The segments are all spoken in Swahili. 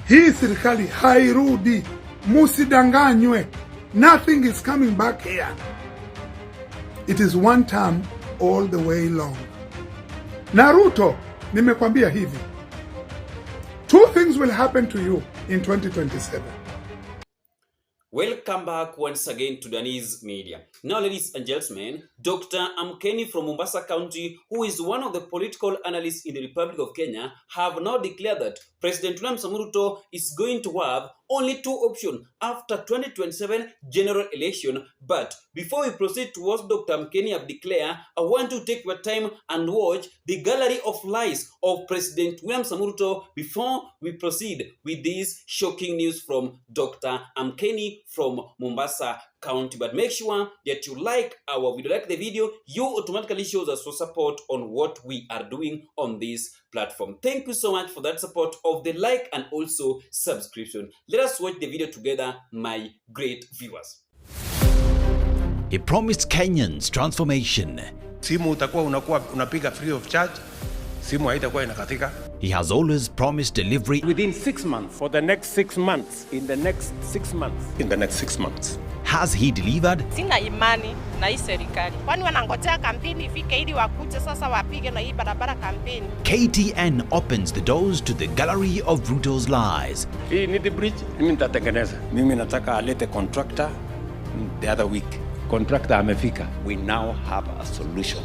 Hii serikali hairudi, musidanganywe. Nothing is coming back here. It is one term all the way long. Na Ruto, nimekwambia hivi. Two things will happen to you in 2027. Welcome back once again to Danny's Media. Now, ladies and gentlemen, Dr. Amkeni from Mombasa County, who is one of the political analysts in the Republic of Kenya, have now declared that President William Ruto is going to have only two options after 2027 general election. But before we proceed to what Dr. Amkeni have declared, I want to take your time and watch the gallery of lies of President William Ruto before we proceed with this shocking news from Dr. Amkeni from Mombasa County. But make sure that you like our video. Like the video, you automatically shows us your support on what we are doing on this platform. Thank you so much for that support of the like and also subscription. Let us watch the video together, my great viewers. He promised Kenyans transformation. Simu utakuwa unapiga free of charge. Simu haitakuwa inakatika. He has always promised delivery within 6 months. For the next 6 months. In the next 6 months. In the next 6 months. Has he delivered? Sina imani na hii serikali. Kwani wanangojea kampeni ifike ili wakuje sasa wapige na hii barabara kampeni. KTN opens the doors to the gallery of Ruto's lies. Hii ni the bridge, mimi nitatengeneza. Mimi nataka alete contractor the other week. Contractor amefika. We now have a solution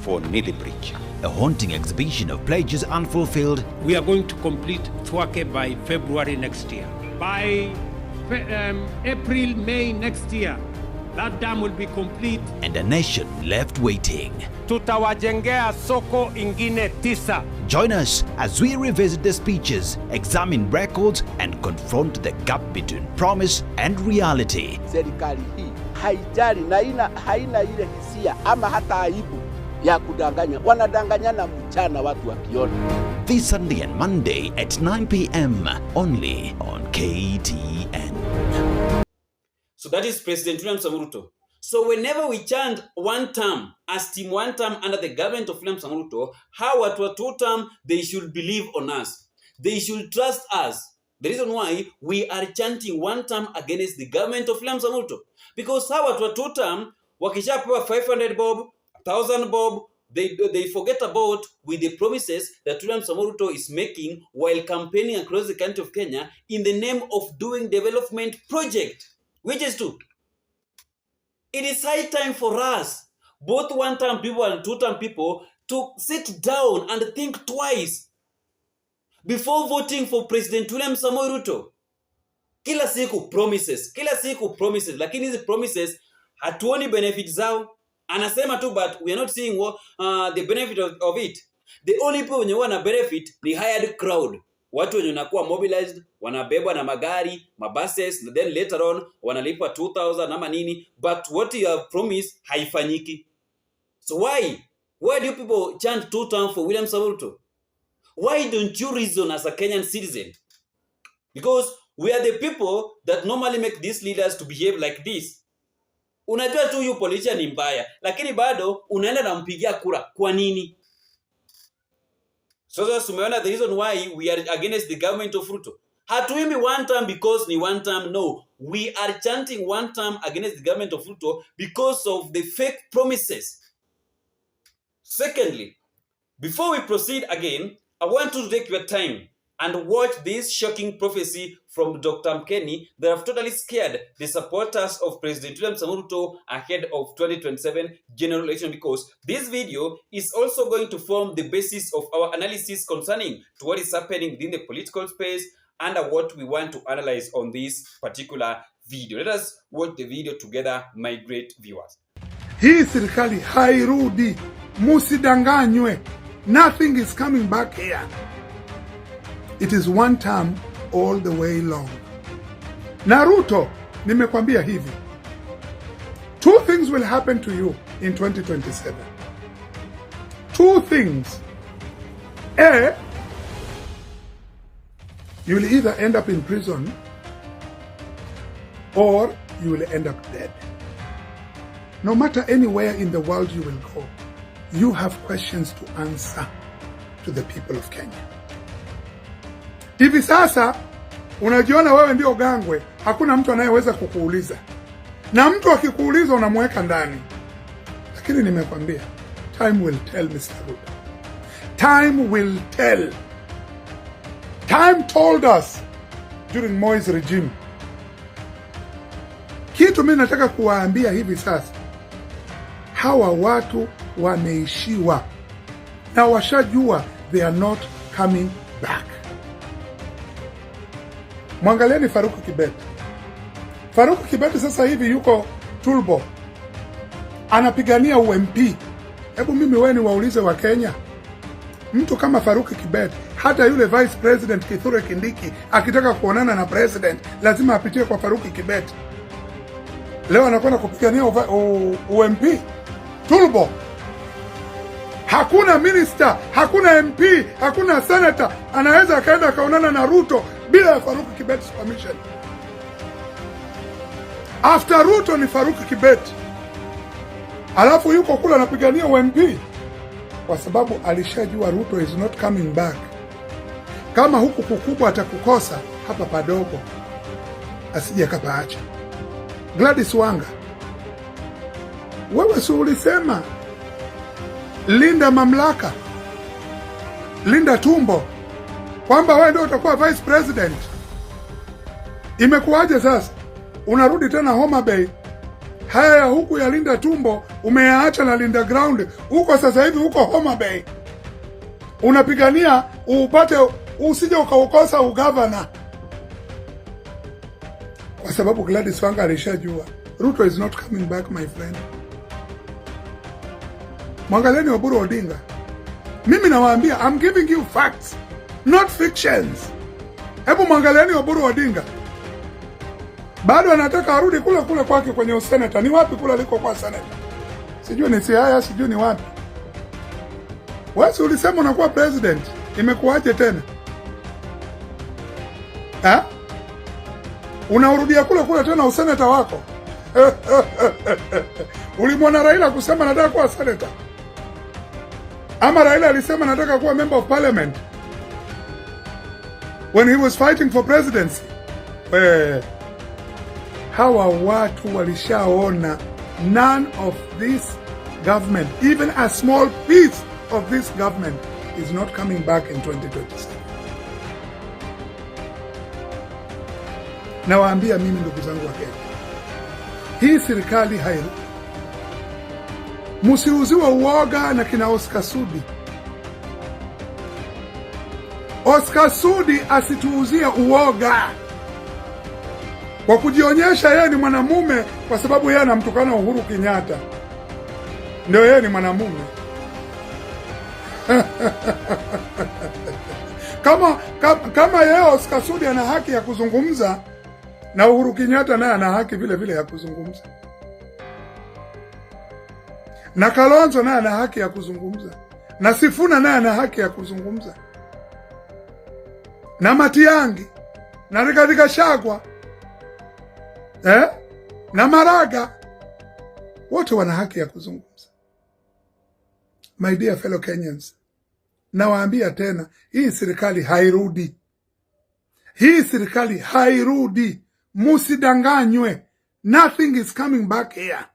for Nili Bridge. A haunting exhibition of pledges unfulfilled. We are going to complete Thwake by February next year. By April, May next year, that dam will be complete. And a nation left waiting. Tutawajengea soko ingine 9. Join us as we revisit the speeches, examine records, and confront the gap between promise and reality. Serikali hii haijali na haina ile hisia ama hata aibu ya kudanganya. Wanadanganyana mchana watu wakiona. This Sunday and Monday at 9 p.m. only on KTN. So that is President William Ruto. So whenever we chant one term, as team one term under the government of William Ruto, how at what two term they should believe on us. They should trust us. The reason why we are chanting one term against the government of William Ruto. Because how at what two term, wakishapewa 500 bob, 1,000 bob, they forget about with the promises that William Ruto is making while campaigning across the country of Kenya in the name of doing development project, which is true. It is high time for us, both one-term people and two-term people, to sit down and think twice before voting for President William Ruto. Kila siku promises, lakini hizi promises hatuoni benefits zao. Anasema tu, but we are not seeing the benefit of it. The only people wenye wana benefit ni hired crowd. Watu wenye wanakuwa mobilized, wanabebwa na magari, mabuses, and then later on wanalipa 2,000 ama nini, but what you have promised haifanyiki. So why do you people chant two terms for William Ruto? Why don't you reason as a Kenyan citizen? Because we are the people that normally make these leaders to behave like this. Unajua tu yu politician ni mbaya, lakini bado unaenda na mpigia kura. Kwa nini? So tumeona the reason why we are against the government of Ruto. Hatuimbi one term because ni one term. No, we are chanting one term against the government of Ruto because of the fake promises. Secondly, before we proceed again, I want you to take your time and watch this shocking prophecy from Dr. Amkeni that have totally scared the supporters of President William Ruto ahead of 2027 general election, because this video is also going to form the basis of our analysis concerning to what is happening within the political space and what we want to analyze on this particular video. Let us watch the video together, my great viewers. Hii serikali hairudi, musidanganywe. Nothing is coming back here. It is one term all the way long. Na Ruto, nimekwambia hivi. Two things will happen to you in 2027. Two things. A, you will either end up in prison or you will end up dead. No matter anywhere in the world you will go, you have questions to answer to the people of Kenya. Hivi sasa Unajiona wewe ndio gangwe, hakuna mtu anayeweza kukuuliza, na mtu akikuuliza unamweka ndani. Lakini nimekwambia, time will tell, Mr. Ruto. Time will tell. Time told us during Moi's regime. Kitu mimi nataka kuwaambia hivi sasa, hawa watu wameishiwa na washajua they are not coming back. Mwangalieni Faruku Kibet. Faruku Kibet sasa hivi yuko Tulbo, anapigania UMP. Hebu mimi wewe niwaulize wa Kenya, mtu kama Faruku Kibet, hata yule Vice President Kithure Kindiki akitaka kuonana na president lazima apitie kwa Faruku Kibet. Leo anakwenda kupigania UMP Tulbo. Hakuna minister, hakuna MP, hakuna senator anaweza akaenda akaonana na Ruto bila ya Faruku Kibet's permission. After Ruto ni Faruku Kibet, alafu yuko kula anapigania UMP kwa sababu alishajua Ruto is not coming back. Kama huku kukubwa atakukosa, hapa padogo asije kapaacha. Gladys Wanga, wewe si ulisema linda mamlaka, linda tumbo, kwamba wewe ndio utakuwa vice president? Imekuwaje sasa unarudi tena Homa Bay? Haya huku ya linda tumbo umeyaacha na linda ground. Huko sasa hivi huko Homa Bay unapigania upate, usije ukaukosa ugavana, kwa sababu Gladys Wanga alishajua Ruto is not coming back, my friend. Mwangalieni Oburu Odinga. Mimi nawaambia, I'm giving you facts, not fictions. Hebu mwangalieni Oburu Odinga. Bado anataka arudi kule kwake kwenye useneta. Ni wapi kule aliko kwa seneta? Sijui ni Siaya, sijui ni wapi. Wewe ulisema unakuwa president. Imekuwaje tena? Ha? Unaurudia kule tena useneta wako? Ulimwona Raila kusema nataka kuwa senator? Ama Raila alisema nataka kuwa member of parliament when he was fighting for presidency? Hawa watu walishaona none of this government, even a small piece of this government, is not coming back in 2027. Nawaambia mimi ndugu zangu wa Kenya, hii serikali hairu. Musiuziwa uoga na kina Oscar Sudi. Oscar Sudi asituuzie uoga kwa kujionyesha yeye ni mwanamume, kwa sababu yeye anamtukana Uhuru Kenyatta ndio yeye ni mwanamume. Kama yeye Oscar Sudi ana haki ya kuzungumza, na Uhuru Kenyatta naye ana haki vile vile ya kuzungumza, na Kalonzo naye ana haki ya kuzungumza, na Sifuna naye ana haki ya kuzungumza, na Matiang'i na Rigathi Gachagua na Maraga, wote wana haki ya kuzungumza. My dear fellow Kenyans, nawaambia tena, hii serikali hairudi. Hii serikali hairudi. Musidanganywe. Nothing is coming back here.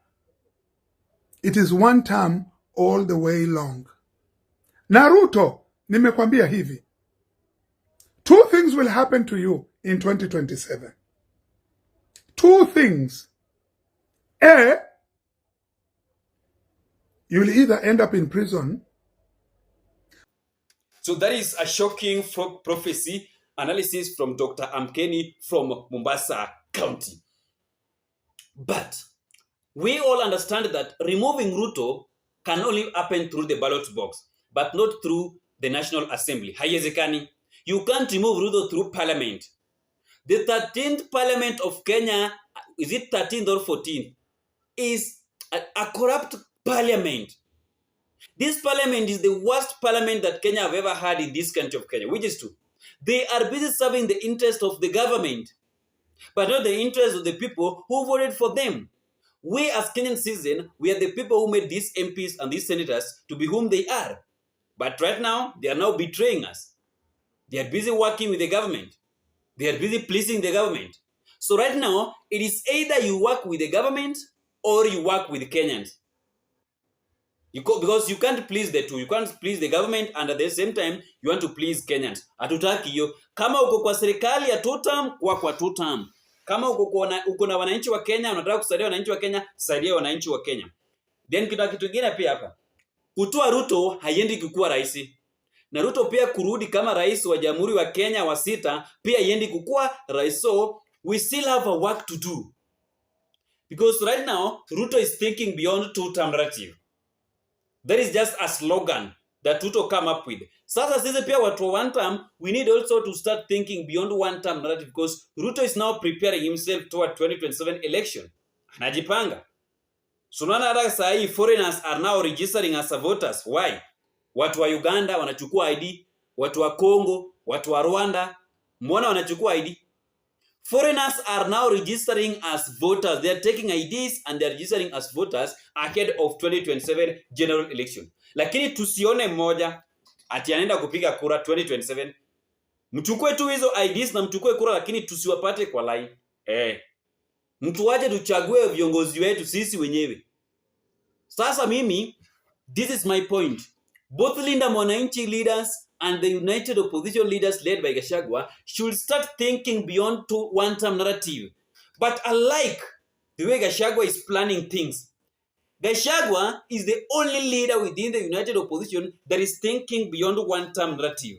It is one term all the way long. Na Ruto, nimekwambia hivi, two things will happen to you in 2027. Two things. A, you will either end up in prison. So that is a shocking prophecy analysis from Dr. Amkeni from Mombasa County. But we all understand that removing Ruto can only happen through the ballot box, but not through the National Assembly. Haiwezekani. You can't remove Ruto through Parliament. The 13th Parliament of Kenya, is it 13th or 14th, is a corrupt parliament. This parliament is the worst parliament that Kenya have ever had in this country of Kenya, which is true. They are busy serving the interest of the government, but not the interest of the people who voted for them. We as Kenyan citizens, we are the people who made these MPs and these senators to be whom they are. But right now, they are now betraying us. They are busy working with the government. They are busy pleasing the government. So right now, it is either you work with the government or you work with Kenyans. Because you can't please the two. You can't please the government and at the same time you want to please Kenyans. Hatutaki hiyo. Kama uko kwa serikali ya two term, kwa two term. Kama uko na wananchi wa Kenya, unataka kusaidia wananchi wa Kenya, saidia wananchi wa Kenya. Then kuna kitu kingine pia hapa. Kutoa Ruto haiendi kukua rais. Na Ruto pia kurudi kama rais wa Jamhuri wa Kenya wa 6 pia haiendi kukua rais. So we still have a work to do. Because right now Ruto is thinking beyond two-term narrative. That is just a slogan that Ruto come up with. Sasa sisi pia watu wa one term, we need also to start thinking beyond one-term narrative because Ruto is now preparing himself toward 2027 election. Anajipanga. So unaona saa hii foreigners are now registering as voters. Why? Watu wa Uganda wanachukua ID, watu wa Congo, watu wa Rwanda, mbona wanachukua ID? Foreigners are now registering as voters. They are taking IDs and they are registering as voters ahead of 2027 general election. Lakini tusione mmoja ati anaenda kupiga kura 2027. Mchukue tu hizo IDs na mchukue kura lakini tusiwapate kwa line. Mtu waje tuchague viongozi wetu sisi wenyewe. Sasa mimi, this is my point. Both Linda Mwananchi leaders and the united opposition leaders led by Gachagua should start thinking beyond one-term narrative. But unlike the way Gachagua is planning things, Gachagua is the only leader within the united opposition that is thinking beyond one-term narrative.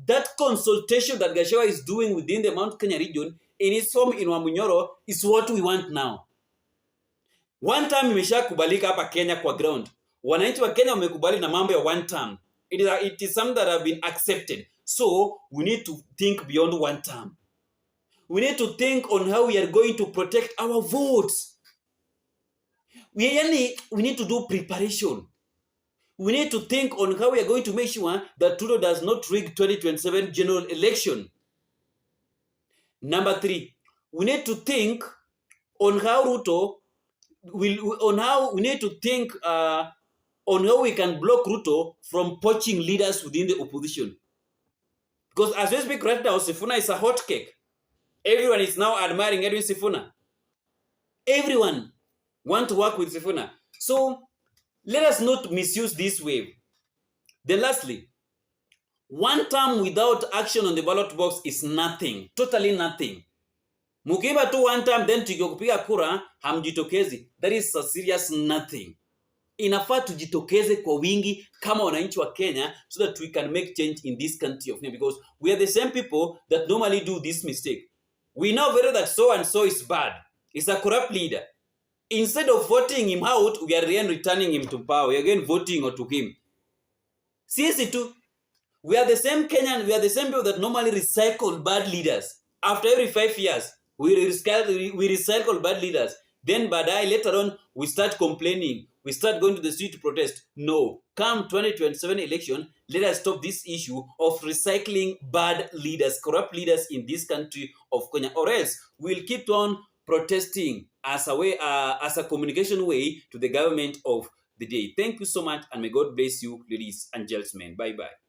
That consultation that Gachagua is doing within the Mount Kenya region in his home in Wamunyoro is what we want now. One term imesha kubalika hapa Kenya kwa ground. Wananchi wa Kenya wamekubali na mambo ya one term. It is something that have been accepted. So we need to think beyond one term. We need to think on how we are going to protect our votes. We need to do preparation. We need to think on how we are going to make sure that Ruto does not rig 2027 general election. Number 3, we need to think on how we need to think on how we can block Ruto from poaching leaders within the opposition. Because as we speak right now, Sifuna is a hot cake. Everyone is now admiring Edwin Sifuna. Everyone want to work with Sifuna. So let us not misuse this wave. Then lastly, one term without action on the ballot box is nothing. Totally nothing. Mukiba tu one term then tukikupiga kura hamjitokezi. That is a serious nothing. Inafaa tujitokeze kwa wingi kama wananchi wa Kenya so that we can make change in this country of Kenya, because we are the same people that normally do this mistake. We know very that so and so is bad. He's a corrupt leader. Instead of voting him out, we are again returning him to power. We are again voting to him. Sisi tu, we are the same Kenyan, we are the same people that normally recycle bad leaders. After every 5 years, we recycle bad leaders. Then baadaye later on, we start complaining. We start going to the street to protest. No. Come 2027 election, let us stop this issue of recycling bad leaders, corrupt leaders in this country of Kenya. Or else, we'll keep on protesting as a way, as a communication way to the government of the day. Thank you so much, and may God bless you, ladies and gentlemen. Bye-bye.